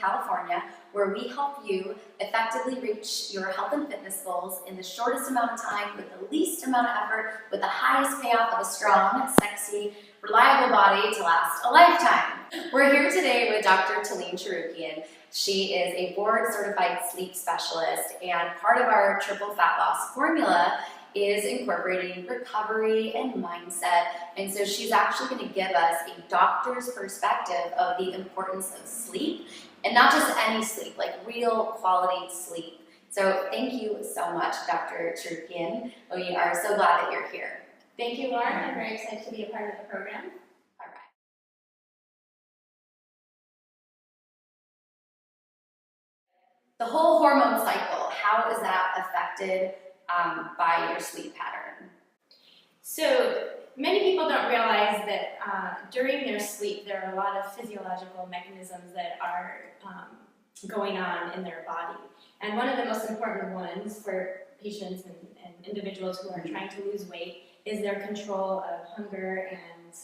California, where we help you effectively reach your health and fitness goals in the shortest amount of time, with the least amount of effort, with the highest payoff of a strong, sexy, reliable body to last a lifetime. We're here today with Dr. Talene Churukian. She is a board-certified sleep specialist, and part of our triple fat loss formula is incorporating recovery and mindset. And so she's actually going to give us a doctor's perspective of the importance of sleep, and not just any sleep, like real quality sleep. So thank you so much, Dr. Churukian. We are so glad that you're here. Thank you, Lauren. I'm very excited to be a part of the program. All right. The whole hormone cycle, how is that affected by your sleep pattern? So many people don't realize that during their sleep there are a lot of physiological mechanisms that are going on in their body. And one of the most important ones for patients and individuals who are trying to lose weight is their control of hunger and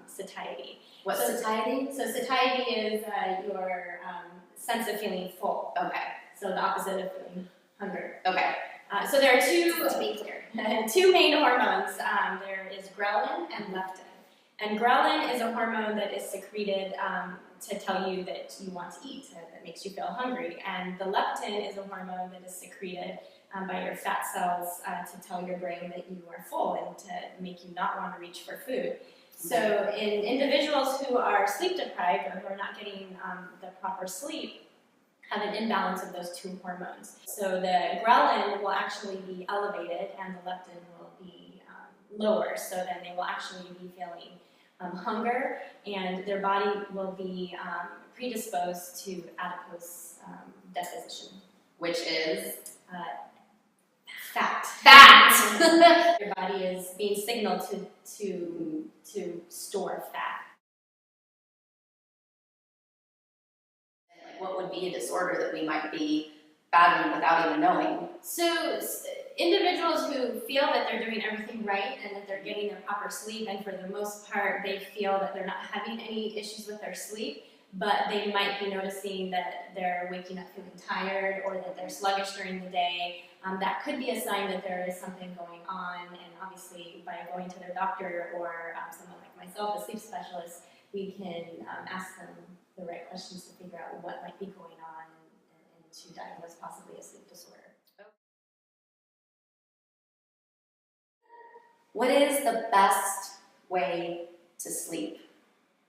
satiety. What's satiety? So satiety is your sense of feeling full. Okay. So the opposite of feeling hunger. Okay. So there are two main hormones. There is ghrelin and leptin. And ghrelin is a hormone that is secreted to tell you that you want to eat, that makes you feel hungry. And the leptin is a hormone that is secreted by your fat cells to tell your brain that you are full and to make you not want to reach for food. So in individuals who are sleep deprived or who are not getting the proper sleep, have an imbalance of those two hormones. So the ghrelin will actually be elevated and the leptin will be lower, so then they will actually be feeling hunger, and their body will be predisposed to adipose deposition. Which is? Fat. Fat! Your body is being signaled to store fat. What would be a disorder that we might be battling without even knowing? So individuals who feel that they're doing everything right and that they're getting their proper sleep, and for the most part they feel that they're not having any issues with their sleep, but they might be noticing that they're waking up feeling tired or that they're sluggish during the day. That could be a sign that there is something going on, and obviously by going to their doctor or someone like myself, a sleep specialist, we can ask them the right questions to figure out what might be going on and to diagnose possibly a sleep disorder. What is the best way to sleep?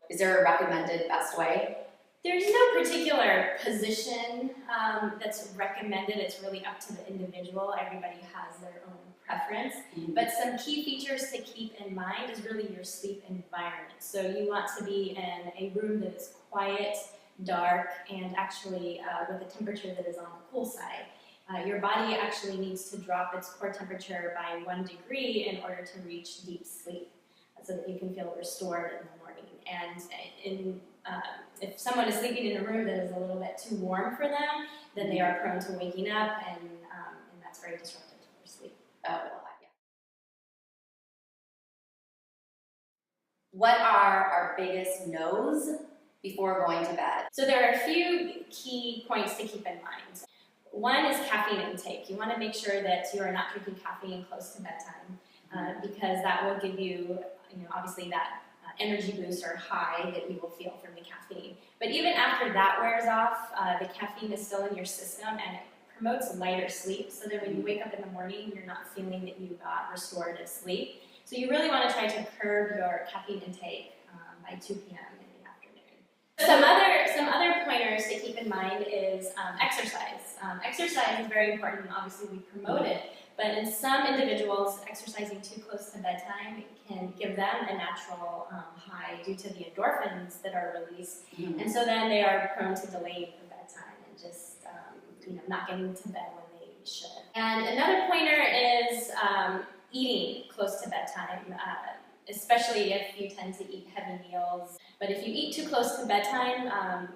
Is there a recommended best way? There's no particular position that's recommended. It's really up to the individual. Everybody has their own preference. But some key features to keep in mind is really your sleep environment. So you want to be in a room that is quiet, dark, and actually with a temperature that is on the cool side. Your body actually needs to drop its core temperature by 1 degree in order to reach deep sleep, so that you can feel restored in the morning. And if someone is sleeping in a room that is a little bit too warm for them, then they are prone to waking up, and that's very disruptive to their sleep. Oh, well, yeah. What are our biggest no's before going to bed? So there are a few key points to keep in mind. One is caffeine intake. You want to make sure that you are not drinking caffeine close to bedtime, because that will give you, obviously that energy boost or high that you will feel from the caffeine. But even after that wears off, the caffeine is still in your system, and it promotes lighter sleep, so that when you wake up in the morning, you're not feeling that you got restorative sleep. So you really want to try to curb your caffeine intake by 2 p.m. in the afternoon. Some other pointers to keep in mind is exercise. Exercise is very important, and obviously we promote it, but in some individuals, exercising too close to bedtime can give them a natural high due to the endorphins that are released, and so then they are prone to delaying the bedtime and just not getting to bed when they should. And another pointer is eating close to bedtime, especially if you tend to eat heavy meals. But if you eat too close to bedtime,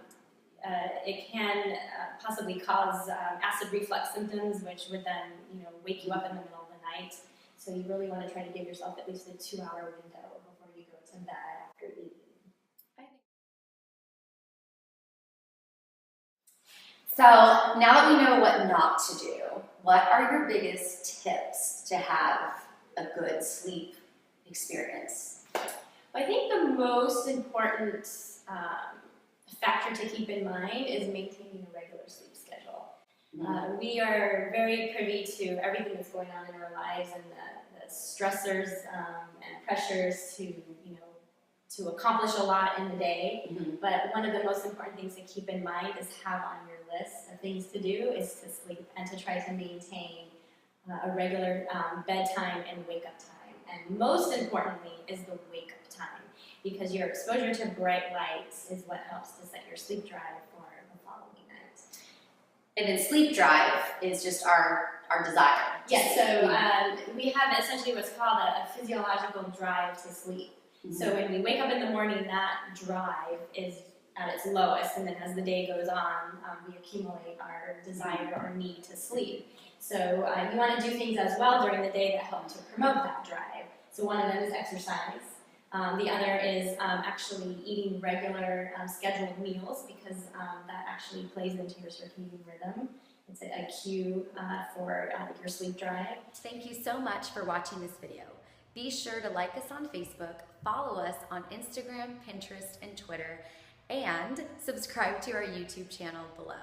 it can possibly cause acid reflux symptoms, which would then wake you up in the middle of the night. So you really want to try to give yourself at least a 2-hour window before you go to bed after eating. So now that we know what not to do, what are your biggest tips to have a good sleep experience? I think the most important factor to keep in mind is maintaining a regular sleep schedule. We are very privy to everything that's going on in our lives and the stressors and pressures to accomplish a lot in the day. But one of the most important things to keep in mind is have on your list of things to do is to sleep and to try to maintain a regular bedtime and wake up time. And most importantly is the wake up time, because your exposure to bright lights is what helps to set your sleep drive for the following night. And then sleep drive is just our desire. Yes, so we have essentially what's called a physiological drive to sleep. So when we wake up in the morning, that drive is at its lowest, and then as the day goes on, we accumulate our desire or need to sleep. So you want to do things as well during the day that help to promote that drive. So one of them is exercise. The other is actually eating regular scheduled meals, because that actually plays into your circadian rhythm. It's a cue for your sleep drive. Thank you so much for watching this video. Be sure to like us on Facebook, follow us on Instagram, Pinterest, and Twitter, and subscribe to our YouTube channel below.